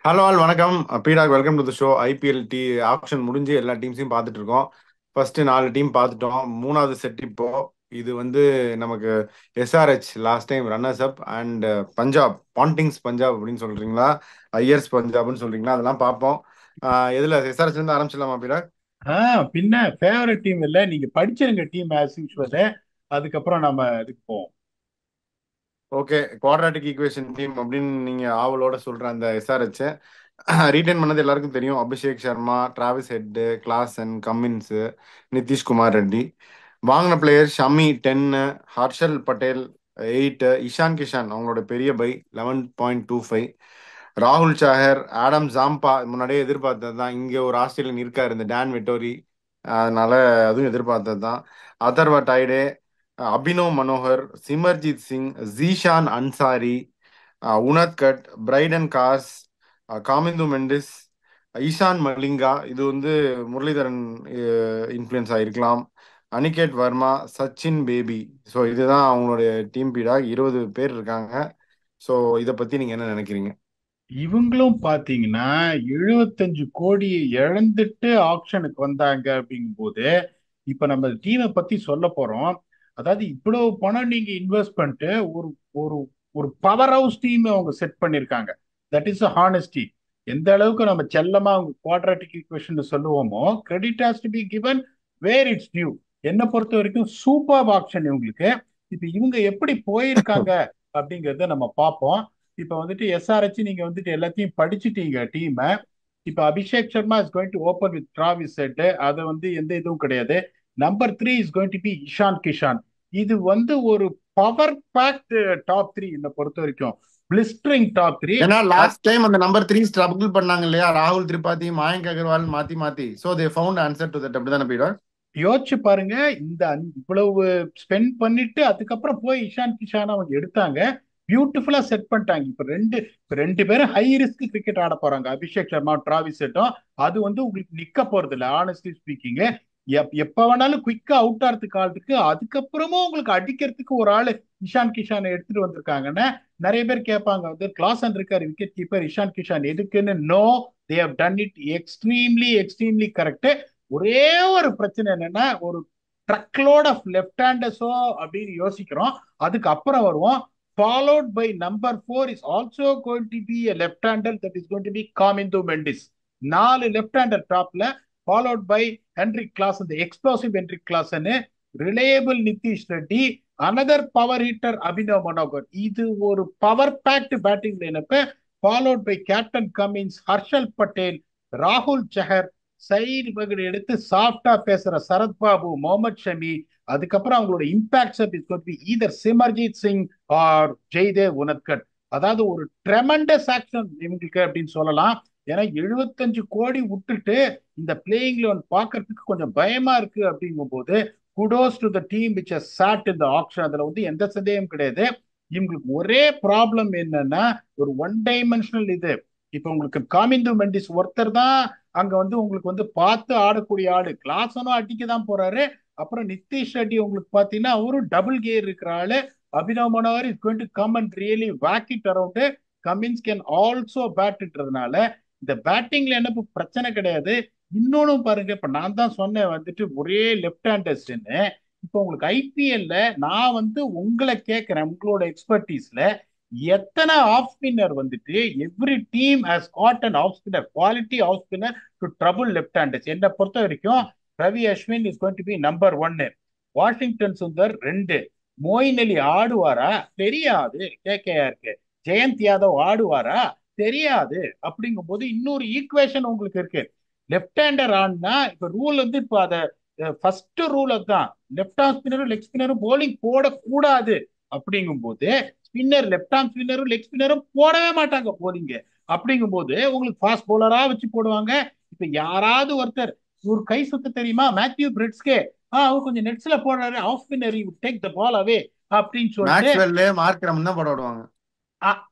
Hello all வணக்கம். பீடாக் welcome to the show. IPL auction முடிஞ்சு எல்லா டீம்ஸையும் பார்த்துட்டு இருக்கோம். ஃபர்ஸ்ட் 4 டீம் பார்த்துட்டோம். மூணாவது செட் இப்போ. இது வந்து நமக்கு SRH last time runners up and Punjab bondings Punjab அப்படின்னு சொல்றீங்களா, ஐயர்ஸ் பஞ்சாப்னு சொல்றீங்களா, அதெல்லாம் பார்ப்போம். எதுல எஸ்ஆர்ஹெச்ல இருந்து ஆரம்பிச்சிடலாமா பீடாக்? பின்ன ஃபேவரட் டீம் இல்ல, நீங்க படிச்சிருங்க டீம் ஆஸ் யூஸ்வல். அதுக்கப்புறம் நம்ம இதுக்கு போவோம். ஓகே, குவாட்ராட்டிக் ஈக்குவேஷன் டீம் அப்படின்னு நீங்க ஆவலோட சொல்ற அந்த எஸ்ஆர்ஹெச் ரீட்டைன் பண்ணது எல்லாருக்கும் தெரியும். Abhishek Sharma, Travis head, Klaasen, Cummins, Nitish Kumar Reddy. வாங்கின பிளேயர் ஷமி 10, ஹர்ஷல் பட்டேல் 8, இஷான் கிஷான் அவங்களோட பெரிய பை 11.25, ராகுல் சாஹர், ஆடம் ஜாம்பா முன்னாடியே எதிர்பார்த்தது தான். இங்கே ஒரு ஆஸ்திரேலியன் இருக்காரு இந்த டான் வெட்டோரி, அதனால அதுவும் எதிர்பார்த்தது தான். Atharva Taide, Abhinav Manohar, Simarjeet Singh, Zeeshan Ansari, Unadkat, Brydon Carse, Kamindu Mendis, Eshan Malinga. இது வந்து முரளிதரன் இன்ஃப்ளூயன்ஸ் ஆகிருக்கலாம். அனிகேட் வர்மா, சச்சின் பேபி. ஸோ இதுதான் அவங்களுடைய டீம் பீடா. 20 பேர் இருக்காங்க. ஸோ இதை பற்றி நீங்கள் என்ன நினைக்கிறீங்க? இவங்களும் பாத்தீங்கன்னா 75 கோடியை இழந்துட்டு ஆக்ஷனுக்கு வந்தாங்க அப்படிங்கும்போது, இப்ப நம்ம டீமை பத்தி சொல்ல போறோம். அதாவது இவ்வளவு பணம் நீங்க இன்வெஸ்ட் பண்ணிட்டு ஒரு ஒரு ஒரு பவர் ஹவுஸ் டீம் அவங்க செட் பண்ணிருக்காங்க. That is honesty. எந்த அளவுக்கு நம்ம செல்லமா அவங்க குவாட்ராட்டிக் ஈக்குவேஷன் சொல்லுவோமோ, credit has to be given where it's due. என்னை பொறுத்த வரைக்கும் சூப்பர் ஆப்ஷன் இவங்களுக்கு. இப்ப இவங்க எப்படி போயிருக்காங்க அப்படிங்கறத நம்ம பார்ப்போம். இப்ப வந்துட்டு எஸ்ஆர்ஹெச் நீங்க வந்துட்டு எல்லாத்தையும் படிச்சுட்டீங்க டீமை. இப்ப Abhishek Sharma is going to open with Travis Head. அது வந்து எந்த இதுவும் கிடையாது. Number 3 is going to be Ishan Kishan. இது வந்து ஒரு பவர் பேக்ட் டாப் த்ரீ என்னை பொறுத்த வரைக்கும். Blistering top three. ஏன்னா லாஸ்ட் டைம் அந்த நம்பர் 3 ஸ்ட்ரகிள் பண்ணாங்க இல்லையா, ராகுல் திரிபாதி, மயங்க் அகர்வால் மாத்தி மாத்தி. So they found answer to that. அப்படிதானே பீடா? யோசிச்சு பாருங்க. இந்த இவ்வளவு ஸ்பெண்ட் பண்ணிட்டு அதுக்கப்புறம் போய் இஷான் கிஷான் அவங்க எடுத்தாங்க. பியூட்டிஃபுல்லா செட் பண்ணிட்டாங்க. இப்ப ரெண்டு பேரும் ஹை ரிஸ்க் கிரிக்கெட் ஆட போறாங்க, அபிஷேக் சர்மா டிராவிஸ் செட்டும். அது வந்து உங்களுக்கு நிக்க போறது இல்லை ஆனஸ்ட்லி ஸ்பீக்கிங். எப்ப வேணாலும் குயிக்கா அவுட் ஆறதுக்கு ஆள் இருக்கு. அதுக்கப்புறமும் உங்களுக்கு அடிக்கிறதுக்கு ஒரு ஆளு இஷான் கிஷான் எடுத்துட்டு வந்திருக்காங்கன்னா, நிறைய பேர் கேட்பாங்க வந்து கிளாசன் இருக்காரு விக்கெட் கீப்பர், இஷான் கிஷான் எதுக்குன்னு. No, they have done it extremely extremely correct. ஒரே ஒரு பிரச்சனை என்னன்னா, ஒரு ட்ரக்லோட் ஆஃப் லெஃப்ட் ஹேண்டர்ஸோ அப்படின்னு யோசிக்கிறோம். அதுக்கு அப்புறம் வருவோம். Followed by number 4 is also going to be a left hander, that is going to be Kamindu Mendis. 4 left hander டாப்ல, ஃபாலோட் பை ஹென்ரிக் கிளாஸ், இந்த எக்ஸ்ப்ளோசிவ் ஹென்ரிக் கிளாஸ்னு, reliable Nitish Reddy, another power hitter Abhinav Manohar. இது ஒரு power packed batting lineup. Followed by captain Cummins, Harshal Patel, ராகுல் Chahar, side பகுதி எடுத்து சாஃப்டா பேசுற சரத்பாபு, முகமது ஷமி. அதுக்கப்புறம் அவங்களோட impact sub is got be either Simarjeet Singh or Jaydev Unadkat. அதாவது ஒரு ட்ரெமண்டஸ் ஆக்ஷன் இவங்களுக்கு அப்படின்னு சொல்லலாம். ஏன்னா 75 கோடி விட்டுட்டு இந்த பிளேயிங் லெவன் பாக்குறதுக்கு கொஞ்சம் பயமா இருக்கு அப்படிங்கும் போது, kudos to the team which has sat in the action. அதுல வந்து எந்த சந்தேகம் கிடையாது. இவங்களுக்கு ஒரே ப்ராப்ளம் என்னன்னா, ஒரு ஒன் டைமென்ஷனல் இது. இப்ப உங்களுக்கு காமிந்து மெண்டிஸ் ஒருத்தர் தான் அங்க வந்து உங்களுக்கு வந்து பார்த்து ஆடக்கூடிய ஆளு. கிளாஸனும் அடிக்க தான் போறாரு. அப்புறம் நிதிஷ் ரெட்டி உங்களுக்கு பாத்தீங்கன்னா அவரும் டபுள் கியர் இருக்கிற ஆளு. Abhinav Manohar is going to come and really wake it around. Cummins can also பேட்ன்றதுனால இந்த பேட்டிங்ல என்ன பிரச்சனை கிடையாது. இன்னொன்னு பாருங்க, இப்ப நான் தான் சொன்னேன் வந்துட்டு ஒரே லெப்ட் ஹேண்டர்ஸ்ன்னு. இப்போ உங்களுக்கு ஐபிஎல்ல நான் வந்து உங்களை கேட்கிறேன், உங்களோட எக்ஸ்பர்டீஸ்ல எத்தனை ஆஃப் ஸ்பின்னர் வந்துட்டு every team has got an off spinner, quality off spinner to trouble left handers. என்னை பொறுத்த வரைக்கும் Ravi Ashwin is going to be number 1. Washington Sundar 2. Moeen Ali ஆடுவாரா? தெரியாது. கேகேஆருக்கு ஜெயந்த் யாதவ் ஆடுவாரா? தெரியாது. அப்படிங்கும் போது இன்னொரு ஈக்குவேஷன் உங்களுக்கு இருக்கு. லெஃப்ட் ஹேண்டர் ஆனா இப்ப ரூல் வந்து இப்ப அத ஃபர்ஸ்ட் ரூல் தான், லெஃப்ட் ஆர்ம் ஸ்பின்னரும் லெக் ஸ்பின்னரும் போலிங் போடக்கூடாது. அப்படிங்கும் போது ஸ்பின்னர், லெஃப்ட் ஆர்ம் ஸ்பின்னரும் லெக் ஸ்பின்னரும் போடவே மாட்டாங்க போலிங்க. அப்படிங்கும் போது உங்களுக்கு ஃபாஸ்ட் பவுலரா வச்சு போடுவாங்க. இப்ப யாராவது ஒருத்தர், ஒரு கை சுத்த தெரியுமா மேத்யூ பிரிட்ஸ்கே, அவர் கொஞ்சம் நெட்ஸ்ல போடுறாரு, off spinner you take the ball away அப்படின்னு சொல்லிட்டு. மேக்ஸ்வெல், மார்க்ரம் தான் போட விடுவாங்க.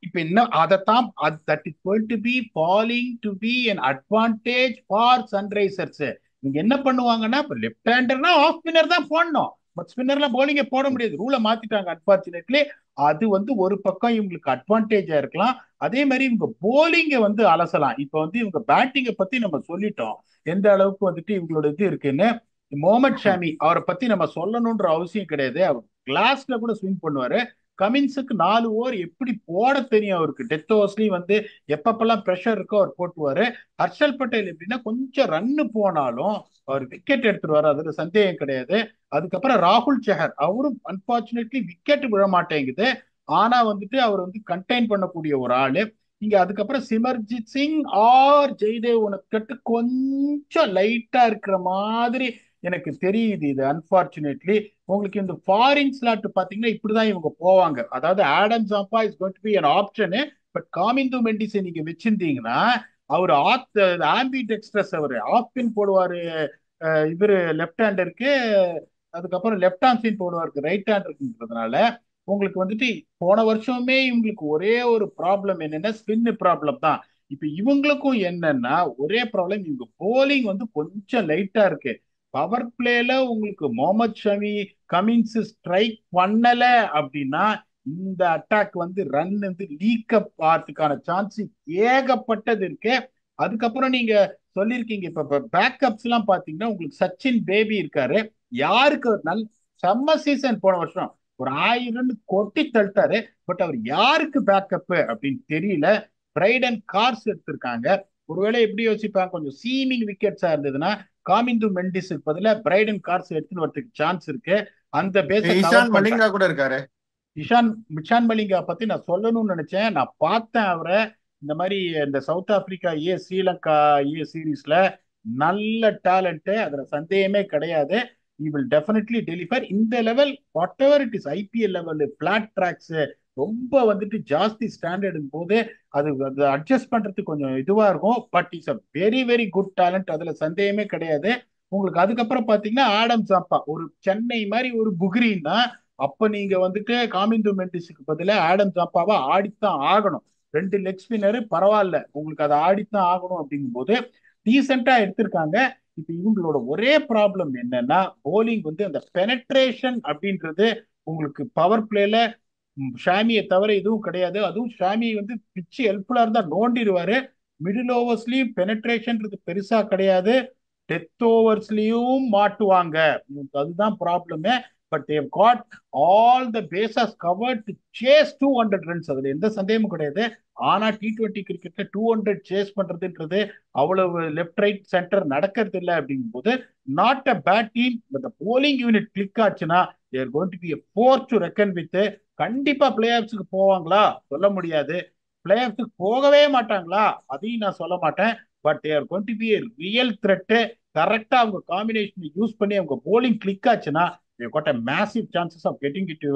இப்ப என்ன அதைத்தான், that is going to be falling to be an advantage for Sunrisers. நீங்க என்ன பண்ணுவாங்கன்னா, இப்ப லெஃப்ட் ஹேண்டர்னா ஆஃப் ஸ்பின்னர் தான் போடணும். பட் ஸ்பின்னர்லாம் பவுலிங்கே போட முடியாது, ரூலை மாத்திட்டாங்க அன்பார்ச்சுனேட்லி. அது வந்து ஒரு பக்கம் இவங்களுக்கு அட்வான்டேஜா இருக்கலாம். அதே மாதிரி இவங்க போலிங்கை வந்து அலசலாம். இப்ப வந்து இவங்க பேட்டிங்கை பத்தி நம்ம சொல்லிட்டோம், எந்த அளவுக்கு வந்துட்டு இவங்களோட இது இருக்குன்னு. முகமது ஷாமி அவரை பத்தி நம்ம சொல்லணும்ன்ற அவசியம் கிடையாது, அவர் கிளாஸ்ல கூட ஸ்விங் பண்ணுவாரு. கமின்ஸுக்கு 4 ஓவர் எப்படி போட தெரியும் அவருக்கு, டெத் ஓவர்ஸ்லயும் வந்து எப்பப்பெல்லாம் ப்ரெஷர் இருக்கோ அவர் போட்டுவாரு. ஹர்ஷல் பட்டேல் எப்படின்னா கொஞ்சம் ரன்னு போனாலும் அவர் விக்கெட் எடுத்துருவாரு, அதுல சந்தேகம் கிடையாது. அதுக்கப்புறம் ராகுல் சஹர் அவரும் அன்பார்ச்சுனேட்லி விக்கெட் விழ மாட்டேங்குது, ஆனா வந்துட்டு அவர் வந்து கண்டெயின் பண்ணக்கூடிய ஒரு ஆளு. இங்க அதுக்கப்புறம் சிமர்ஜித் சிங் ஆர் ஜெய்தேவ் உனக்கட்டு கொஞ்சம் லைட்டா இருக்கிற மாதிரி எனக்கு தெரியுது இது அன்பார்ச்சுனேட்லி. உங்களுக்கு இந்த ஃபாரின் ஸ்லாட் பாத்தீங்கன்னா இப்படிதான் இவங்க போவாங்க. அதாவது Adam Zampa is going to be an option. But Kamindu மெண்டிஸை நீங்க வச்சிருந்தீங்கன்னா அவர் ஆம்பிட் எக்ஸ்பிரஸ் அவர் ஆஃப் பின் போடுவாரு, இவரு லெஃப்ட் ஹேண்டருக்கு, அதுக்கப்புறம் லெஃப்ட் ஹேண்ட் ஸ்பின் போடுவாருக்கு ரைட் ஹேண்ட் இருக்குன்றதுனால உங்களுக்கு வந்துட்டு போன வருஷமே இவங்களுக்கு ஒரே ஒரு ப்ராப்ளம் என்னன்னா ஸ்பின் ப்ராப்ளம் தான். இப்ப இவங்களுக்கும் என்னன்னா ஒரே ப்ராப்ளம், இவங்க போலிங் வந்து கொஞ்சம் லைட்டா இருக்கு. பவர் பிளேல உங்களுக்கு முகமது ஷமி கமின்ஸ் ஸ்ட்ரைக் பண்ணல அப்படின்னா இந்த அட்டாக் வந்து ரன் வந்து லீக் அப் ஆகிறதுக்கான சான்ஸ் ஏகப்பட்டது இருக்கு. அதுக்கப்புறம் நீங்க சொல்லியிருக்கீங்க இப்ப பேக்கப்ஸ் எல்லாம் பாத்தீங்கன்னா உங்களுக்கு சச்சின் பேபி இருக்காரு. யாருக்கு ஒரு செம்ம சீசன் போன வருஷம் ஒரு 1000 கொட்டி தள்ளிட்டாரு. பட் அவர் யாருக்கு பேக்கப் அப்படின்னு தெரியல. பிரைடன் கார்ஸ் எடுத்திருக்காங்க. ஒருவேளை எப்படி யோசிப்பாங்க, கொஞ்சம் சீமிங் விக்கெட்ஸா இருந்ததுன்னா காமிந்து மெண்டிஸுக்கு பதிலாக பிரைடன் கார்ஸ் எடுத்துன்னு வரதுக்கு சான்ஸ் இருக்கு. அந்த பேஸை கவர் இஷான் பண்றேன். மலிங்கா கூட இருக்காரு. இஷான் மலிங்கா பத்தி நான் சொல்லணும்னு நினைச்சேன், நான் பார்த்தேன் அவரை. இந்த மாதிரி இந்த சவுத் ஆப்பிரிக்கா ஸ்ரீலங்கா சீரீஸ்ல நல்ல டேலண்ட், அதுல சந்தேகமே கிடையாது. he will definitely deliver இந்த level whatever it is. IPL level flat tracks ரொம்ப வந்துட்டு ஜாஸ்தி ஸ்டாண்டர்டும் போது அது அது அட்ஜஸ்ட் பண்றதுக்கு கொஞ்சம் இதுவா இருக்கும். But is a very very good talent, அதுல சந்தேகமே கிடையாது. உங்களுக்கு அதுக்கப்புறம் பாத்தீங்கன்னா ஆடம் ஜாம்பா ஒரு சென்னை மாதிரி ஒரு புக்ரீன்னா அப்ப நீங்க வந்துட்டு காமிந்து மெண்டிஸுக்கு பதிலாக ஆடம் ஜாப்பாவை ஆடித்தான் ஆகணும். 2 லெக் ஸ்பின்னர் பரவாயில்ல, உங்களுக்கு அதை ஆடித்தான் ஆகணும். அப்படிங்கும் போது டீசெண்டா எடுத்திருக்காங்க. இப்ப இவங்களோட ஒரே ப்ராப்ளம் என்னன்னா போலிங் வந்து அந்த பெனட்ரேஷன் அப்படின்றது உங்களுக்கு பவர் பிளேல ஷாமியை தவிர எதுவும் கிடையாது. அதுவும் ஷாமி வந்து பிச்சு ஹெல்ப்ஃபுல்லா இருந்தா நோண்டிடுவாரு. மிடில் ஓவர்ஸ்லயும் பெனட்ரேஷன்றது பெருசா கிடையாது, டெத் ஓவர்ஸ்லயும் மாட்டுவாங்க. அதுதான் ப்ராப்ளமே. But they've got all the bases covered to chase 200 runs, அதுல எந்த சந்தேகமும் கிடையாது. ஆனா T20 கிரிக்கெட்ல 200 சேஸ் பண்றதுன்றது அவ்வளவு லெஃப்ட் ரைட் சென்டர் நடக்கிறது இல்லை. அப்படிங்கும் போது நாட் அ பேட் டீம். இந்த போலிங் யூனிட் கிளிக் ஆச்சுன்னா they're going to be a force to reckon with. கண்டிப்பா பிளே ஆஃப்ஸுக்கு போவாங்களா சொல்ல முடியாது, பிளே ஆஃப்ஸுக்கு போகவே மாட்டாங்களா அதையும் நான் சொல்ல மாட்டேன். But they're going to be a real threat. கரெக்டா அவங்க காம்பினேஷன் யூஸ் பண்ணி அவங்க போலிங் கிளிக் ஆச்சுன்னா they got a massive chances of getting into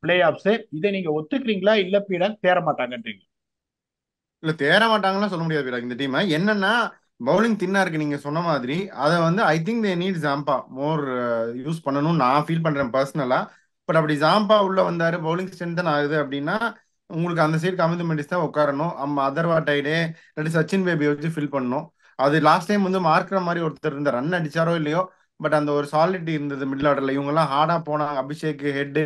playoffs. இதை நீங்க ஒத்துக்கிறீங்களா இல்ல பீடா தேர மாட்டாங்கன்றீங்க? இல்ல தேற மாட்டாங்கன்னு சொல்ல முடியாது விராக். இந்த டீம் என்னன்னா பவுலிங் தின்னா இருக்கு நீங்க சொன்ன மாதிரி. அதை வந்து I think they need Zampa more use பண்ணணும்னு நான் ஃபீல் பண்றேன் பர்சனலா. பட் அப்படி ஜாம்பா உள்ள வந்தாரு பவுலிங் ஸ்ட்ரென்தன் ஆகுது அப்படின்னா உங்களுக்கு அந்த சைடு கமிந்து மெண்டிஸ் தான் உட்காரணும். அதர்வா டைடே இல்லாட்டி சச்சின் பேபி வச்சு ஃபில் பண்ணணும். அது லாஸ்ட் டைம் வந்து மார்க்கிற மாதிரி ஒருத்தர் இருந்த ரன் அடிச்சாரோ இல்லையோ, பட் அந்த ஒரு சாலிட்டி இருந்தது மிடில் ஆர்டர்ல. இவங்க எல்லாம் ஹார்டா போனாங்க, அபிஷேக் ஹெட்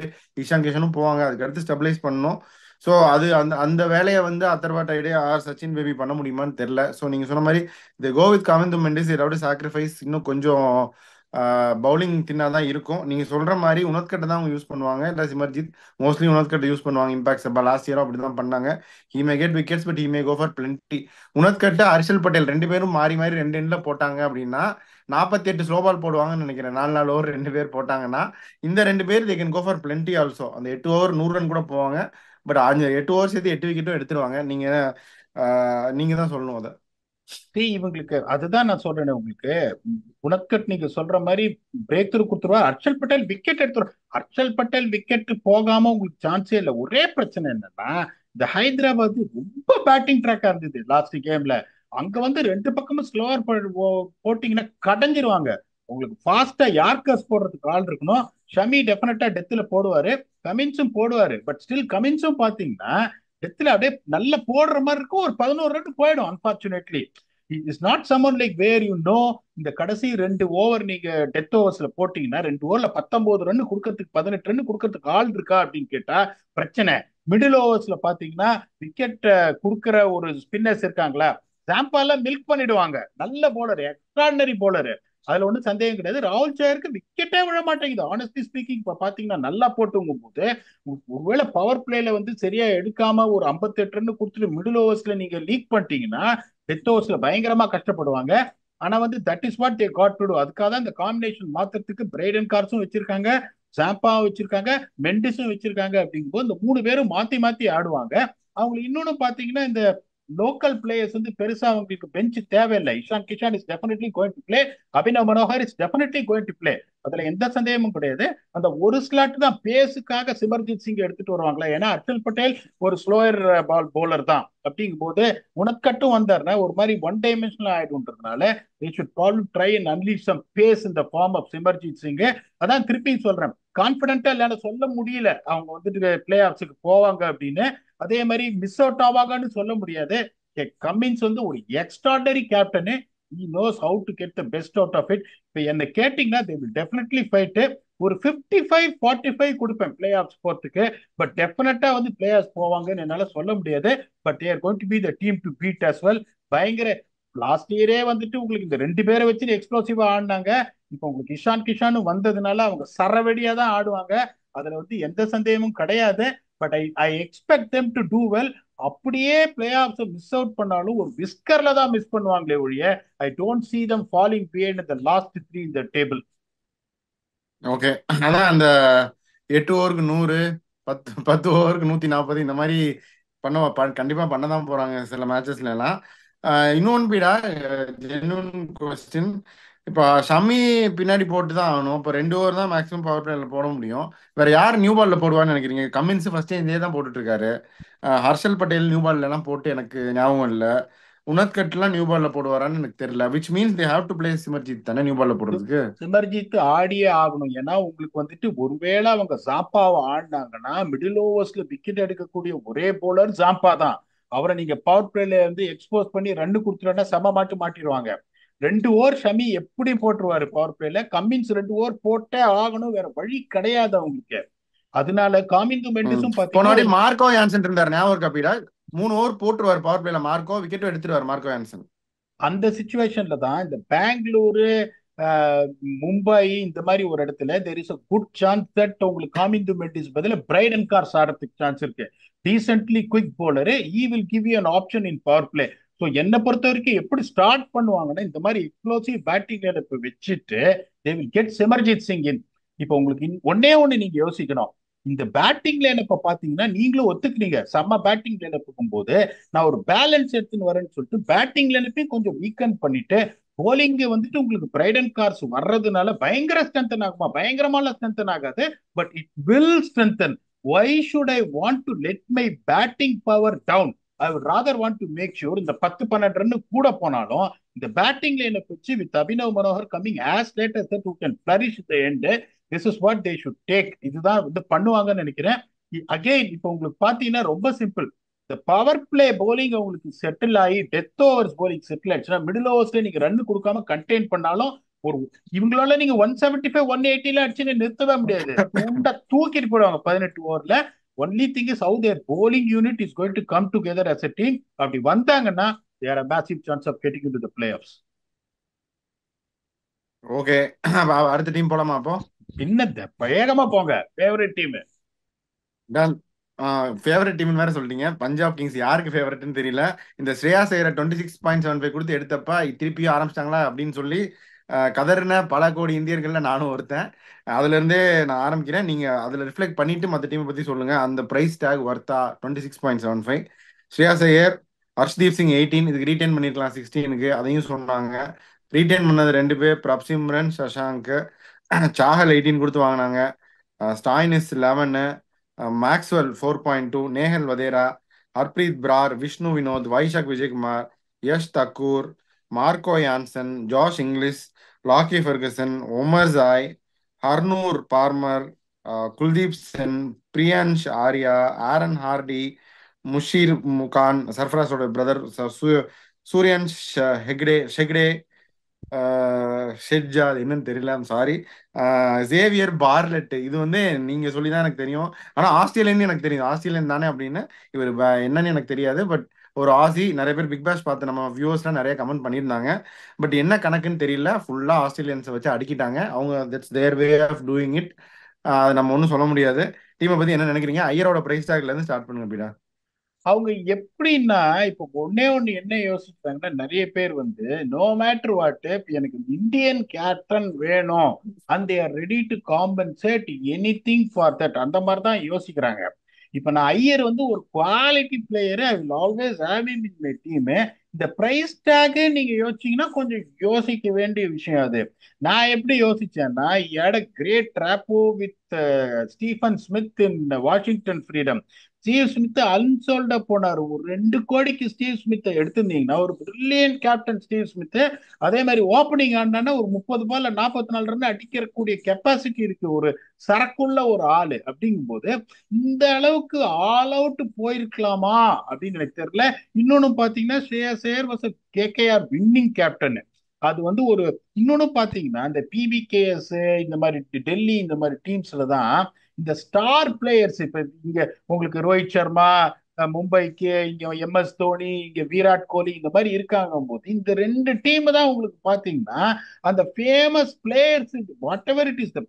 இஷான் கிஷனும் போவாங்க, அதுக்கு அடுத்து ஸ்டெபிலைஸ் பண்ணணும். ஸோ அது அந்த அந்த வேலையை வந்து அதர்வா டைடே ஆர் சச்சின் பேபி பண்ண முடியுமான்னு தெரியல. ஸோ நீங்க சொன்ன மாதிரி இந்த கோ வித் கவிந்து மெண்டிஸ் ஏதாவது சாக்ரிஃபைஸ் இன்னும் கொஞ்சம் பவுலிங் தின்னா தான் இருக்கும். நீங்க சொல்ற மாதிரி உனத்கட்டை தான் அவங்க யூஸ் பண்ணுவாங்க, இல்லை சிமர்ஜித் மோஸ்ட்லி உனத்கட்டை யூஸ் பண்ணுவாங்க. இம்பாக்ட் சப்பா லாஸ்ட் இயரும் அப்படி தான் பண்ணாங்க. He may get wickets but he may go for plenty. உனத்கட்டை ஹர்ஷல் பட்டேல் 2 பேரும் மாறி மாறி 2 எண்ட்ல போட்டாங்க அப்படின்னா 48 ஸ்லோ பால் போடுவாங்கன்னு நினைக்கிறேன். 4 ஓவர் 2 பேர் போட்டாங்கன்னா இந்த 2 பேர் they can go for plenty also. அந்த 8 ஓவர் 100 ரன் கூட போவாங்க. பட் அந்த 8 ஓவர் சேர்த்து 8 விக்கெட்டும் எடுத்துருவாங்க. நீங்க தான் சொல்லணும் அதை. இவங்களுக்கு அதுதான் நான் சொல்றேன் உங்களுக்கு. உனக்கட் நீங்க சொல்ற மாதிரி பிரேக் த்ரூ கொடுத்துருவா, ஹர்ஷல் பட்டேல் விக்கெட் எடுத்துருவா. ஹர்ஷல் பட்டேல் விக்கெட் போகாம உங்களுக்கு சான்ஸே இல்லை. ஒரே பிரச்சனை என்னன்னா இந்த ஹைதராபாத் ரொம்ப பேட்டிங் ட்ராக்கா இருந்தது லாஸ்ட் கேம்ல. அங்க வந்து 2 பக்கமும் ஸ்லோவர் போட்டீங்கன்னா கடைஞ்சிருவாங்க. உங்களுக்கு ஃபாஸ்டா யார்கர்ஸ் போடுறதுக்கு ஆள் இருக்கணும். ஷமி டெஃபினட்டா டெத்துல போடுவாரு, கமின்ஸும் போடுவாரு. பட் ஸ்டில் கமின்ஸும் பாத்தீங்கன்னா டெத்துல அப்படியே நல்ல போடுற மாதிரி இருக்கும், ஒரு 11 ரன் போயிடும் unfortunately. Is not summon like where இந்த கடைசி 2 ஓவர் நீங்க டெத் ஓவர்ஸ்ல போட்டீங்கன்னா 2 ஓவர்ல 19 ரன் கொடுக்கறதுக்கு 18 ரன் கொடுக்கறதுக்கு ஆள் இருக்கா அப்படின்னு கேட்டா பிரச்சனை. மிடில் ஓவர்ஸ்ல பாத்தீங்கன்னா விக்கெட் குடுக்கிற ஒரு ஸ்பின்னர்ஸ் இருக்காங்களா, ஜாம்பால மில்க் பண்ணிடுவாங்க. நல்ல போலர், எக்ஸ்ட்ராடனரி போலர், அதுல ஒன்றும் சந்தேகம் கிடையாது. ராகுல் சேருக்கு விக்கெட்டே விழ மாட்டேங்குது. ஆனஸ்ட்லி ஸ்பீக்கிங் இப்ப பாத்தீங்கன்னா நல்லா போட்டுங்கும் போது ஒருவேளை பவர் பிளேல சரியா எடுக்காம ஒரு 58 ரன் கொடுத்துட்டு மிடில் ஓவர்ஸ்ல நீங்க லீக் பண்ணிட்டீங்கன்னா டெத் ஓவர்ஸ்ல பயங்கரமா கஷ்டப்படுவாங்க. ஆனா that is what they got to to. அதுக்காக தான் இந்த காம்பினேஷன் மாத்துறதுக்கு பிரைடன் கார்ஸும் வச்சிருக்காங்க, ஜாம்பாவும் வச்சிருக்காங்க, மெண்டிஸும் வச்சிருக்காங்க. அப்படிங்கும்போது இந்த 3 பேரும் மாத்தி மாத்தி ஆடுவாங்க. அவங்களுக்கு இன்னொன்னு பாத்தீங்கன்னா இந்த லோக்கல் பிளேயர்ஸ் பெருசா அவங்களுக்கு பெஞ்ச் தேவையில்லை. Ishan Kishan is definitely going to play, Abhinav Manohar is definitely going to play. அதுல எந்த சந்தேகமும் கிடையாது. அந்த ஒரு ஸ்லாட் தான் பேஸுக்காக சிமர்ஜித் சிங் எடுத்துட்டு வருவாங்களா, ஏன்னா அர்ஷல் பட்டேல் ஒரு ஸ்லோயர் பால் பவுலர் தான். அப்படிங்கும் போது உனக்கட்டும் வந்தாருன்னா ஒரு மாதிரி ஒன் டைமென்ஷனல் ஆயிடும்ன்றதுனால they should probably try and unleash some pace in the form of Simarjeet Singh. அதான் திருப்பி சொல்றேன், கான்பிடென்டா இல்ல சொல்ல முடியல அவங்க பிளே ஆஃப்ஸுக்கு போவாங்க அப்படின்னு. அதே மாதிரி மிஸ் அவுட் ஆவாங்கன்னு சொல்ல முடியாது. கம்மின்ஸ் ஒரு extraordinary captain. he knows how to get the best out of it. இப்ப என்ன கேட்டீங்கன்னா they will definitely fight. ஒரு 55-45 கொடுப்பேன் பிளே ஆஃப்ஸ் போறதுக்கு. பட் டெஃபினட்டா பிளே ஆஃப்ஸ் போவாங்கன்னு என்னால சொல்ல முடியாது. But they are going to be the team to beat as well. பயங்கர லாஸ்ட் இயரே உங்களுக்கு இந்த 2 பேரை வச்சு எக்ஸ்ப்ளோசிவா ஆடினாங்க. இப்போ உங்களுக்கு இஷான் கிஷான் வந்ததுனால அவங்க சரவெடியா தான் ஆடுவாங்க. அதுல எந்த சந்தேகமும் கிடையாது. But I expect them to do well. அப்படியே பிளே ஆஃப்ஸ் மிஸ் அவுட் பண்ணாலும் ஒரு விஸ்கர்ல தான் மிஸ் பண்ணுவாங்களே ஒழிய I don't see them falling behind in the last 3 in the table. Okay. அதான் அந்த 8 ஓவருக்கு 100, 10 ஓவருக்கு 140 இந்த மாதிரி கண்டிப்பா பண்ண தான் போறாங்க சில மேட்சஸ்ல எல்லாம். இன்னொன்று பீடா, ஜென்வன் கொஸ்டின். இப்போ ஷமி பின்னாடி போட்டு தான் ஆகணும். இப்போ 2 ஓவர் தான் மேக்ஸிமம் பவர் பிளேல போட முடியும். வேற யார் நியூ பால்ல போடுவான்னு நினைக்கிறீங்க? கமின்ஸ் ஃபர்ஸ்டே இதே தான் போட்டுட்டு இருக்காரு. ஹர்ஷல் பட்டேல் நியூ பால்ல எல்லாம் போட்டு எனக்கு ஞாபகம் இல்லை. உனத்கட்லாம் நியூ பால்ல போடுவாரான்னு எனக்கு தெரியல. Which means they have to play Simarjeet தானே நியூ பால்ல போடுறதுக்கு. சிமர்ஜித் ஆடியே ஆகணும். ஏன்னா உங்களுக்கு ஒருவேளை அவங்க ஜாப்பாவை ஆடினாங்கன்னா மிடில் ஓவர்ஸ்ல விக்கெட் எடுக்கக்கூடிய ஒரே போலர் ஜாம்பா தான். அவரை நீங்க பவர் பிளேல எக்ஸ்போஸ் பண்ணி ரன் கொடுத்துட்டா சம மாட்டு மாட்டிடுவாங்க. 2 ஓவர் ஷமி எப்படி போட்டுருவாரு பவர் பிளேல. கம்மின்ஸ் 2 ஓவர் போட்டே ஆகணும், வேற வழி கிடையாது அவங்களுக்கு. அதனால காமிந்து மெண்டிஸும் போன பாத்தீங்கன்னா வாட்டி மார்க்கோ யான்சன் இருந்தார், ஞாபகம் இருக்கா பீடா? 3 ஓவர் போட்டுருவாரு பவர் பிளேல மார்க்கோ, விக்கெட்டும் எடுத்துருவாரு மார்க்கோ யான்சன். அந்த சுச்சுவேஷன்ல தான் இந்த பெங்களூரு, ஆஹ், மும்பை இந்த மாதிரி ஒரு இடத்துல there is a good chance that உங்களுக்கு காமிந்து மெண்டிஸ் பதிலா பிரைடன் கார்ஸ் ஆடுறதுக்கு சான்ஸ் இருக்கு. Decently quick bowler, he will give you an option in power play. So என்னை பொறுத்த வரைக்கும் எப்படி ஸ்டார்ட் பண்ணுவாங்கன்னா இந்த மாதிரி எக்ஸ்ப்ளோசிவ் பேட்டிங் இப்ப வச்சுட்டு they will get Simarjeet Singh in. இப்போ உங்களுக்கு ஒன்னே ஒண்ணு நீங்க யோசிக்கணும். இந்த பேட்டிங் லைனப்ப பாத்தீங்கன்னா நீங்களும் ஒத்துக்கிறீங்க, செம்ம பேட்டிங் லைனப் போகும்போது நான் ஒரு பேலன்ஸ் எடுத்துன்னு வரேன்னு சொல்லிட்டு பேட்டிங் லைனப்பையும் கொஞ்சம் வீக்கன் பண்ணிட்டு போலிங் உங்களுக்கு பிரைடன் கார்ஸ் வர்றதுனால பயங்கர ஸ்ட்ரென்தன் ஆகுமா? பயங்கரமான ஸ்ட்ரென்தன் ஆகாது, but it will strengthen. why should I want to let my batting power down? I would rather want to make sure இந்த 10-12 ரன் கூட போனாலும் இந்த பேட்டிங் லைனை வச்சு with Abhinav Manohar coming as late as that who can flourish at the end, this is what they should take. இதுதான் பண்ணுவாங்கன்னு நினைக்கிறேன். Again இப்போ உங்களுக்கு பாத்தீங்கன்னா ரொம்ப சிம்பிள். இந்த பவர் பிளே போலிங் உங்களுக்கு செட்டில் ஆகி டெத் ஓவர்ஸ் போலிங் செட்டில் ஆயிடுச்சுன்னா மிடில் ஓவர்ஸ்ல நீங்க ரன் கொடுக்காம கண்டெயின் பண்ணாலும் ஒரு இவங்களால நீங்க 175 180 அடிச்சு நிறுத்தவே முடியாது. துண்டா தூக்கிட்டு போடுவாங்க 18 ஓவர்ல. Only thing is how their bowling unit is going to come together as a team. அப்படி வந்தாங்கன்னா they are a massive chance of getting into the playoffs. Okay. அடுத்த டீம் போலாமா அப்போ? பின்னத்த வேகமா போங்க. ஃபேவரட் டீம் ஃபேவரட் டீம் வேற சொல்லிட்டீங்க. Punjab Kings யாருக்கு ஃபேவரட்னு தெரியல. இந்த ஸ்ரேயாஸ் ஐயரை 26.75 கொடுத்து எடுத்தப்ப திருப்பியும் ஆரம்பிச்சிட்டாங்களா அப்படின்னு சொல்லி கதறின பல கோடி இந்தியர்கள்ல நானும் ஒருத்தன். அதுல இருந்தே நான் ஆரம்பிக்கிறேன். நீங்க அதுல ரிஃப்ளெக்ட் பண்ணிட்டு மற்ற டீமை பத்தி சொல்லுங்க. அந்த பிரைஸ் டேக் வர்த்தா 26.75. ஸ்ரேயாஸ் ஐயர், ஹர்ஷ்தீப் சிங் 18, இதுக்கு ரீட்டைன் பண்ணிருக்கலாம் 16க்கு, அதையும் சொன்னாங்க. ரீட்டைன் பண்ணது 2 பேர், பிரப்சிம்ரன், சஷாங்க். சாஹல் 18 கொடுத்து வாங்கினாங்க. Stoinis 11, Maxwell 4.2, Nehal Wadhera, Harpreet Brar, Vishnu Vinod, Vyshak Vijaykumar, Yash Thakur, Marco Jansen, Josh Inglis, Lockie Ferguson, Omarzai, Harnoor Parmar, Kuldeep Sen, Priyansh Arya, Aaron Hardie, Musheer Khan, சர்ஃபராஸோட பிரதர் சூரியன் ஹெக்டே ஷெக்டே, ஷெட்ஜா, அது என்னன்னு தெரியல, சாரி. சேவியர் பார்லெட், இது வந்து நீங்க சொல்லி தான் எனக்கு தெரியும். ஆனா ஆஸ்திரேலியன் எனக்கு தெரியும், ஆஸ்திரேலியன் தானே அப்படின்னு. இவர் என்னன்னு எனக்கு தெரியாது. பட் ஒரு ஆசி, நிறைய பேர் பிக் பாஸ் பார்த்து நம்ம வியூவர்ஸ்லாம் நிறைய கமெண்ட் பண்ணியிருந்தாங்க. பட் என்ன கணக்குன்னு தெரியல, ஃபுல்லா ஆஸ்திரேலியன்ஸை வச்சு அடிக்கிட்டாங்க அவங்க. That's their way of doing it. நம்ம ஒன்றும் சொல்ல முடியாது. டீமை பத்தி என்ன நினைக்கிறீங்க? ஐயரோட பிரைஸ் டாக்ல இருந்து ஸ்டார்ட் பண்ணுங்க அப்படின்னா. அவங்க எப்படின்னா இப்ப ஒன்னே ஒண்ணு என்ன யோசிச்சாங்கன்னா, நிறைய பேர் வந்து நோ மேட்டர் வாட் எனக்கு இந்தியன் கேப்டன் வேணும், and they are ready to compensate any thing for that, அந்த மாதிரி தான் யோசிக்கிறாங்க. இப்ப நான் ஐயர் வந்து ஒரு quality player, I will always have him in my team. இந்த பிரைஸ் டேக் நீங்க யோசிச்சீங்கன்னா கொஞ்சம் யோசிக்க வேண்டிய விஷயம் அது. நான் எப்படி யோசிச்சேன்னா, எட கிரேட் ட்ராப்போ with Steven Smith in Washington Freedom. Steve Smith அன்சோல்டா போனார். ஒரு 2 கோடிக்கு ஸ்டீவ் ஸ்மித்தை எடுத்திருந்தீங்கன்னா ஒரு பிரில்லியன்ட் கேப்டன் ஸ்டீவ் ஸ்மித். அதே மாதிரி ஓப்பனிங் ஆனா ஒரு 30 பால்ல 44 ரன் அடிக்கக்கூடிய கெப்பாசிட்டி இருக்கு ஒரு சரக்குள்ள ஒரு ஆளு. அப்படிங்கும் போது இந்த அளவுக்கு ஆல் அவுட் போயிருக்கலாமா அப்படின்னு எனக்கு தெரியல. இன்னொன்னு பாத்தீங்கன்னா, Shreyas Iyer was KKR winning captain. அது வந்து ஒரு இன்னொன்னு பாத்தீங்கன்னா, இந்த பிபிகேஎஸ் இந்த மாதிரி டெல்லி இந்த மாதிரி டீம்ஸ்ல தான் இந்த ஸ்டார் பிளேயர்ஸ். இப்ப இங்க உங்களுக்கு ரோஹித் சர்மா, மும்பைக்கு இங்க எம்எஸ் தோனி, இங்க விராட் கோலி இந்த மாதிரி இருக்காங்க போது இந்த 2 டீம் தான் உங்களுக்கு பாத்தீங்கன்னா அந்த famous players. Whatever it is the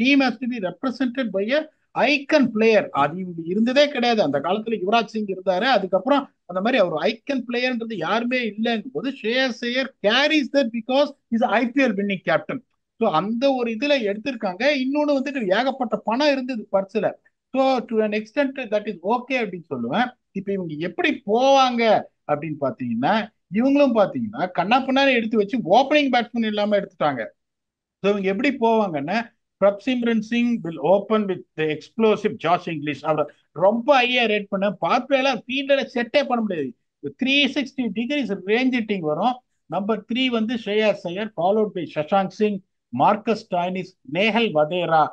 team has to be represented by a icon player. அது இவங்க இருந்ததே கிடையாது. அந்த காலத்துல யுவராஜ் சிங் இருந்தாரு, அதுக்கப்புறம் அந்த மாதிரி அவர் ஐக்கன் பிளேயர்ன்றது யாருமே இல்லைங்கும் போது Shreyas Iyer carries that because is IPL winning captain. So அந்த ஒரு இதுல எடுத்திருக்காங்க. இன்னொன்னு வந்துட்டு ஏகப்பட்ட பணம் இருந்தது பர்சுல. So to an extent that is okay அப்படின்னு சொல்லுவேன். இப்ப இவங்க எப்படி போவாங்க அப்படின்னு பாத்தீங்கன்னா, இவங்களும் பாத்தீங்கன்னா கண்ணா பின்னாடி எடுத்து வச்சு ஓப்பனிங் பேட்ஸ்மேன் இல்லாம எடுத்துட்டாங்க. ஸோ இவங்க எப்படி போவாங்கன்னா, Prabhsimran Singh will open with explosive Josh Inglis. அவர் ரொம்ப ஹையா ரேட் பண்ண பார்ப்பேல ஃபீல்டில் செட்டே பண்ண முடியாது. 360 டிகிரிஸ் ரேஞ்ச் ஹிட்டிங் வரும். நம்பர் 3 வந்து Shreyas Iyer, followed by Shashank Singh, Marcus Stoinis, Nehal Wadhera,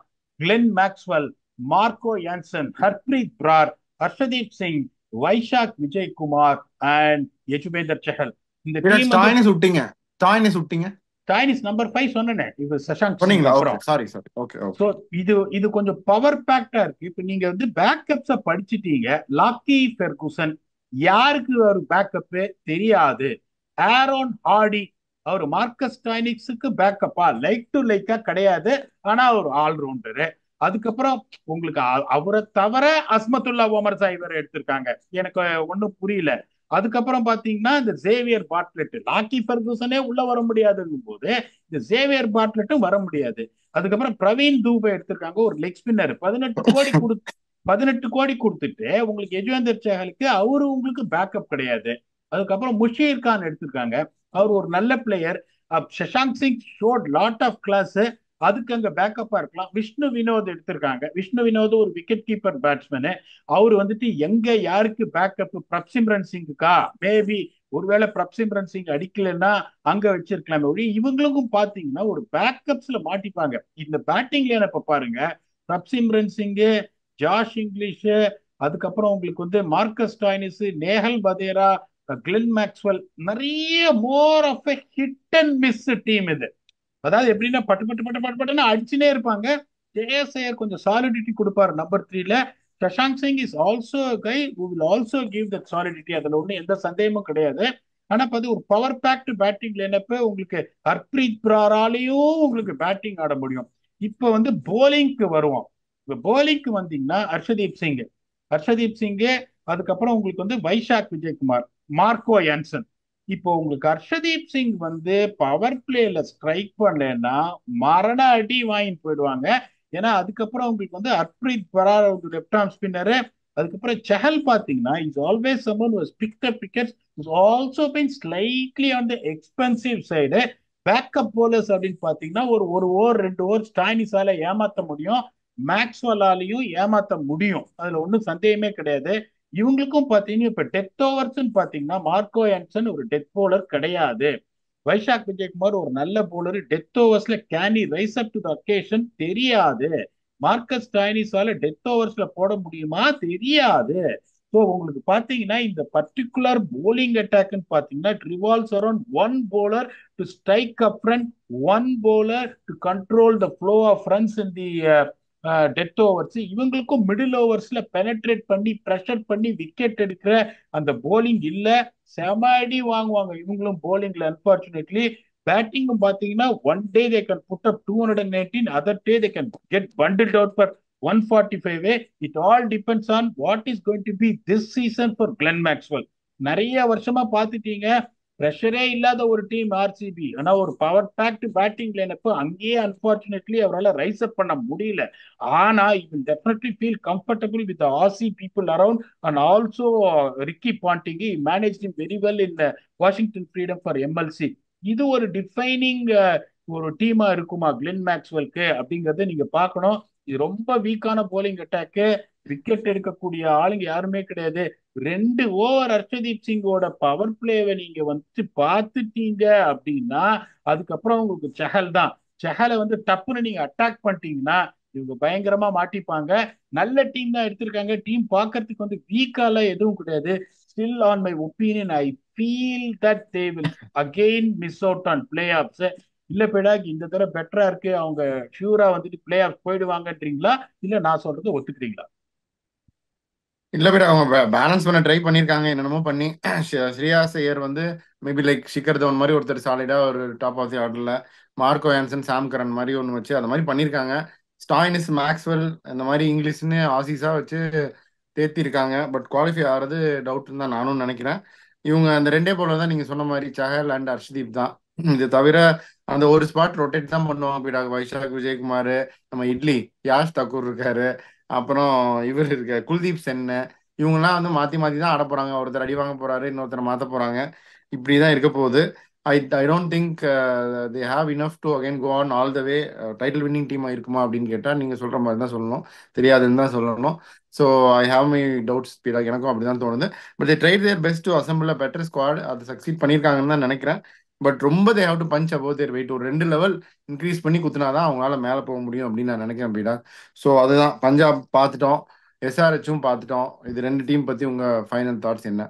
Glenn Maxwell, Marco Jansen, Harpreet Brar, Harshdeep Singh, Vyshak Vijaykumar and Yuzvendra Chahal. இந்த டீம் வந்து ஸ்டாயினி சுட்டிங்க, ஸ்டாயினி சுட்டிங்க. டாய்னிஸ் நம்பர் 5 சொன்னேன் இது சஷாங்க் சிங் சொன்னீங்களா? ஓகே, அப்புறம். Sorry sorry. Okay so okay. இது கொஞ்சம் பவர் பேக்டா இருக்கு. இப்ப நீங்க வந்து பேக்கப்ஸ படிச்சிட்டீங்க. லாக்கி ஃபெர்குசன் யாருக்கு ஒரு பேக்கப் தெரியாது. ஆரோன் ஹார்டி அவர் மார்க்கஸ் டைனிக்ஸுக்கு பேக்கப்பா? லைக் டு லைக்கா கிடையாது, ஆனா ஒரு ஆல்ரவுண்டரு. அதுக்கப்புறம் உங்களுக்கு அவரை தவிர அஸ்மத்துல்லா ஓமர் சாஹிபர் எடுத்திருக்காங்க. எனக்கு ஒன்றும் புரியல. அதுக்கப்புறம் பாத்தீங்கன்னா இந்த ஜேவியர் பார்ட்லெட், லாக்கி ஃபெர்குசனே உள்ள வர முடியாதுங்கும் போது இந்த ஜேவியர் பார்ட்லெட்டும் வர முடியாது. அதுக்கப்புறம் பிரவீன் தூபை எடுத்திருக்காங்க, ஒரு லெக் ஸ்பின்னர். 18 கோடி கொடுத்துட்டு உங்களுக்கு யஜுவேந்தர் சேகலுக்கு அவரு உங்களுக்கு பேக்கப் கிடையாது. அதுக்கப்புறம் முஷீர் கான் எடுத்திருக்காங்க, அவர் ஒரு நல்ல player. Shashank Singh showed lot of class, அதுக்கு அங்க பேக்கப்பா இருக்கலாம். விஷ்ணு வினோத் எடுத்திருக்காங்க. விஷ்ணு வினோத் ஒரு விக்கெட் கீப்பர் பேட்ஸ்மேனு. அவர் வந்துட்டு எங்க யாருக்கு பேக்கப்? பிரப்சிம்ரன் சிங்குக்கா? மேபி ஒருவேளை பிரப்சிம்ரன் சிங் அடிக்கலன்னா அங்க வச்சிருக்கலாம். இவங்களுக்கும் பாத்தீங்கன்னா ஒரு பேக்கப்ஸ்ல மாட்டிப்பாங்க. இந்த பேட்டிங்ல இப்ப பாருங்க, பிரப்சிம்ரன் சிங்கு, ஜாஷ் இங்கிலீஷ், அதுக்கப்புறம் உங்களுக்கு வந்து Marcus Stoinis, Nehal Wadhera, Glenn Maxwell, நிறைய more of a hit and miss team இது. அதாவது எப்படின்னா பட்டு பட்டு பட்டு பட்டு பட்டுன்னு அடிச்சுனே இருப்பாங்க. ஜெயசேயர் கொஞ்சம் சாலிடிட்டி கொடுப்பாரு நம்பர் 3ல. Shashank Singh is also guy who will also give that solidity, அதுல ஒன்றும் எந்த சந்தேகமும் கிடையாது. ஆனா பார்த்து ஒரு பவர் பேக்டு பேட்டிங் லைனப் உங்களுக்கு ஹர்ப்ரீத் பிராராலையும் உங்களுக்கு பேட்டிங் ஆட முடியும். இப்ப வந்து போலிங்க்கு வருவோம். இப்ப போலிங்க்கு வந்தீங்கன்னா ஹர்ஷதீப் சிங்கு, அதுக்கப்புறம் உங்களுக்கு வந்து வைஷாக் விஜயகுமார், மார்க்கோ யான்சன். இப்போ உங்களுக்கு ஹர்ஷதீப் சிங் வந்து பவர் பிளேல ஸ்ட்ரைக் பண்ணலன்னா மரண அடி வாங்கிட்டு போயிடுவாங்க. ஏன்னா அதுக்கப்புறம் உங்களுக்கு வந்து Harpreet Brar left arm spinner. அதுக்கப்புறம் செஹல் பாத்தீங்கன்னா is always someone was picked up wickets, is also been slightly on the expensive side. Backup bowlers அப்படின்னு பாத்தீங்கன்னா ஒரு ஓவர் 2 ஓவர் ஸ்டாயினிஸால ஏமாத்த முடியும், மேக்ஸ்வெல்லாலையும் ஏமாத்த முடியும், அதுல ஒன்றும் சந்தேகமே கிடையாது. இவங்களுக்கும் பாத்தீங்கன்னா இப்ப டெத் ஓவர்ஸ் பாத்தீங்கன்னா மார்க்கோ யான்சன் ஒரு டெத் போலர் கிடையாது. வைஷாக் விஜயகுமார் ஒரு நல்ல போலர். டெத் ஓவர்ஸ்ல can rise up to the occasion தெரியாது. மார்க்கஸ் டைனிஸால டெத் ஓவர்ஸ்ல போட முடியுமா தெரியாது. ஸோ உங்களுக்கு பாத்தீங்கன்னா இந்த பர்டிகுலர் போலிங் அட்டாக்னு பாத்தீங்கன்னா it revolves around one bowler to strike up front, one bowler to control the flow of runs in the death overs. இவங்களுக்கும் மிடில் ஓவர்ஸ்ல பெனட்ரேட் பண்ணி ப்ரெஷர் பண்ணி விக்கெட் எடுக்கிற அந்த போலிங் இல்ல. செம அடி வாங்குவாங்க இவங்களும் போலிங்ல. அன்பார்ச்சுனேட்லி பேட்டிங்கும் பாத்தீங்கன்னா one day they can put up 218, other day they can get bundled out for 145. It all depends on what is going to be this season for Glenn Maxwell. நிறைய வருஷமா பாத்துட்டீங்க, ப்ரெஷரே இல்லாத ஒரு டீம் ஆர்சிபி. ஆனா ஒரு power packed batting lineup அங்கேயே unfortunately அவரால் rise up பண்ண முடியல. ஆனா you will definitely feel comfortable with Aussie people around. And also Ricky Ponting manage very well in Washington Freedom for MLC. இது ஒரு டிஃபைனிங் ஒரு டீமா இருக்குமா கிளென் மேக்ஸ்வெல்க்கு அப்படிங்கறத நீங்க பார்க்கணும். இது ரொம்ப வீக்கான போலிங் அட்டாக்கு. விக்கெட் எடுக்கக்கூடிய ஆளுங்க யாருமே கிடையாது. 2 ஓவர் ஹர்ஷதீப் சிங்கோட பவர் பிளேவை நீங்க வந்து பார்த்துட்டீங்க அப்படின்னா அதுக்கப்புறம் உங்களுக்கு செஹல் தான். செஹலை வந்து டப்புன்னு நீங்க அட்டாக் பண்ணிட்டீங்கன்னா இவங்க பயங்கரமா மாட்டிப்பாங்க. நல்ல டீம் தான் எடுத்திருக்காங்க. டீம் பார்க்கறதுக்கு வந்து வீக்கால எதுவும் கிடையாது. Still on my opinion I feel that they will again miss out on play of. இல்ல பேடாக் இந்த தடவை பெட்டரா இருக்கு, அவங்க ஷூரா வந்துட்டு பிளே ஆஃப் போயிடுவாங்கன்றீங்களா, இல்ல நான் சொல்றது ஒத்துக்கிறீங்களா? இல்ல பேர் அவங்க பேலன்ஸ் பண்ண ட்ரை பண்ணியிருக்காங்க என்னென்னமோ பண்ணி. ஸ்ரேயாஸ் ஐயர் வந்து மேபி லைக் ஷிகர் தவன் மாதிரி ஒருத்தர் சாலிடா ஒரு டாப் ஆஃப் தி ஆர்டர்ல, மார்க்கோ யான்சன் சாம் கரன் மாதிரி ஒன்று வச்சு அந்த மாதிரி பண்ணியிருக்காங்க. ஸ்டாயினிஸ் மேக்ஸ்வெல் இந்த மாதிரி இங்கிலீஷ்னு ஆசீஸா வச்சு தேத்திருக்காங்க. பட் குவாலிஃபை ஆகிறது டவுட்னு தான் நானும் நினைக்கிறேன். இவங்க அந்த ரெண்டே போல தான் நீங்க சொன்ன மாதிரி சஹல் அண்ட் ஹர்ஷ்தீப் தான். இது தவிர அந்த ஒரு ஸ்பாட் ரொட்டேட் தான் பண்ணுவாங்க போயிட்டாங்க. வைஷாக் விஜயகுமார், நம்ம இட்லி யாஷ் தக்கூர் இருக்காரு, அப்புறம் இவர் இருக்க குல்தீப் சென், இவங்கெல்லாம் வந்து மாத்தி மாத்தி தான் ஆட போறாங்க. ஒருத்தர் அடி வாங்க போறாரு, இன்னொருத்தர் மாத்த போறாங்க. இப்படிதான் இருக்க போகுது. I don't think they have enough to again go on all the way. Title winning டீமா இருக்குமா அப்படின்னு கேட்டா நீங்க சொல்ற மாதிரி தான் சொல்லணும், தெரியாதுன்னு தான் சொல்லணும். So I have my doubts. எனக்கும் அப்படிதான் தோணுது. But they try their best to assemble a better squad. அதை சக்சீட் பண்ணியிருக்காங்கன்னு தான் நினைக்கிறேன். பட் ரொம்ப they have to punch above their weight. ஒரு 2 லெவல் இன்க்ரீஸ் பண்ணி குத்துனாதான் அவங்களால மேலே போக முடியும் அப்படின்னு நான் நினைக்கிறேன் பீடா. ஸோ அதுதான் பஞ்சாப் பார்த்துட்டோம், எஸ்ஆர்ஹெச்சும் பார்த்துட்டோம். இது 2 டீம் பத்தி உங்க ஃபைனல் தாட்ஸ் என்ன?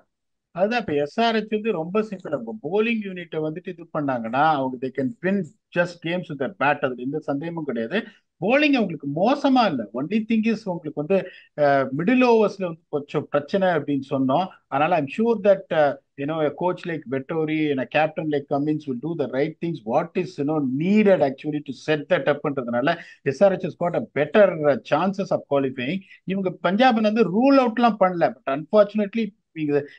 அதுதான் இப்ப எஸ்ஆர்ஹெச் வந்து ரொம்ப சிம்பிள். அவங்க போலிங் யூனிட்டை வந்துட்டு இது பண்ணாங்கன்னா அவங்க they can win just games with that bat. அதுல எந்த சந்தேகமும் கிடையாது. போலிங் அவங்களுக்கு மோசமா இல்லை. ஒன்லி திங் இஸ் உங்களுக்கு வந்து மிடில் ஓவர்ஸ்ல வந்து கொஞ்சம் பிரச்சனை அப்படின்னு சொன்னோம். அதனால I'm sure that coach like Vettori and a captain like Cummins will do the right things what is needed actually to set that upன்றதுனால SRH has got a better chances of qualifying. இவங்க பஞ்சாப் வந்து rule அவுட்லாம் பண்ணல. But unfortunately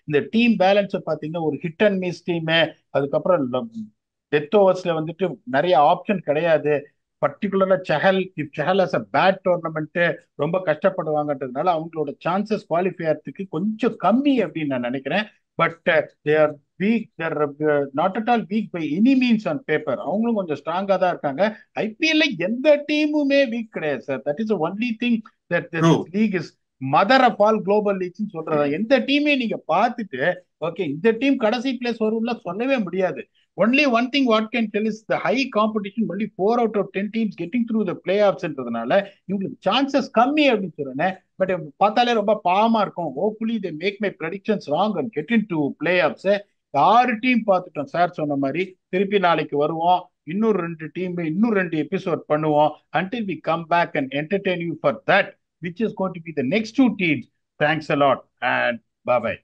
இந்த team balance பாத்தீங்கன்னா ஒரு hit and miss team. அதுக்கப்புறம் death ஓவர்ஸ்ல வந்துட்டு நிறைய ஆப்ஷன் கிடையாது. பர்டிகுலரா Chahal, if Chahal has a bad tournament ரொம்ப கஷ்டப்படுவாங்கன்றதுனால அவங்களோட சான்சஸ் குவாலிஃபை ஆகிறதுக்கு கொஞ்சம் கம்மி அப்படின்னு நான் நினைக்கிறேன். But they are weak, they're not at all weak by any means on paper. அவங்களும் கொஞ்சம் ஸ்ட்ராங்கா தான் இருக்காங்க. ஐபிஎல்ல எந்த டீமுமே வீக் கிடையாது sir. That is only thing that true. This league is mother of all global leagues சொல்றதா. எந்த டீமே நீங்க பார்த்துட்டு ஓகே இந்த டீம் கடைசி பிளேஸ் வரும்ல சொல்லவே முடியாது. Only one thing what can tell is the high competition. Only 4 out of 10 teams getting through the play ஆஃப்ஸ்ன்றதுனால இவங்களுக்கு சான்சஸ் கம்மி அப்படின்னு சொல்றேன். பட் பார்த்தாலே ரொம்ப பாவமா இருக்கும். Hopefully they make my predictions wrong and get in to playoffs. 6 team பார்த்துட்டோம் சார் சொன்ன மாதிரி. திருப்பி நாளைக்கு வருவோம், இன்னும் 2 டீம், இன்னும் 2 எபிசோட் பண்ணுவோம். until we come back and entertain you for that which is going to be the next 2 teams. Thanks a lot and bye bye.